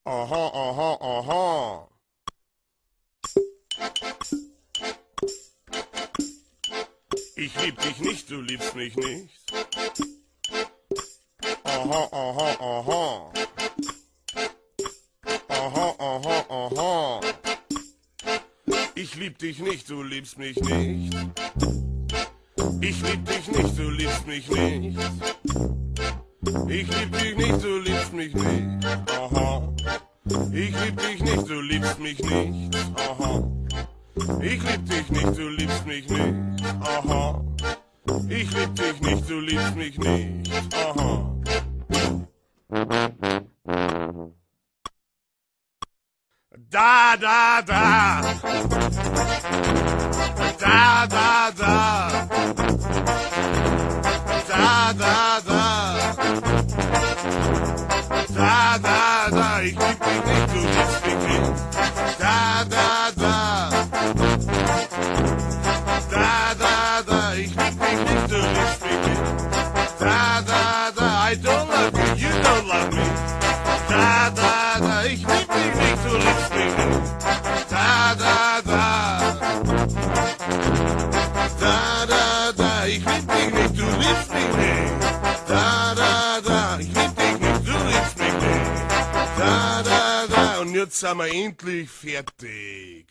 Aha, aha, aha. Ich lieb dich nicht, du liebst mich nicht. Aha, aha, aha. Aha, aha, aha. Ich lieb dich nicht, du liebst mich nicht. Ich lieb dich nicht, du liebst mich nicht. Ich lieb dich nicht, du liebst mich nicht. Aha. Ich lieb dich nicht, du liebst mich nicht. Aha. Ich lieb dich nicht, du liebst mich nicht. Aha. Ich lieb dich nicht, du liebst mich nicht. Aha. Da, da, da. Da, da, da. Da, da, da. Da, da, da. Ich lieb dich nicht, du liebst mich nicht. Da, da, da. Da, da, da. Ich lieb dich nicht, du liebst mich nicht. Da, da, da. I don't love you, you don't love me. Da, da, da. Ich lieb dich nicht, du liebst mich nicht. Da, da, da. Da, da, da. Ich lieb dich nicht, du liebst mich nicht. Da, da, da. Ich lieb dich nicht, du liebst mich nicht. Da, da, da. Und jetzt sind wir endlich fertig.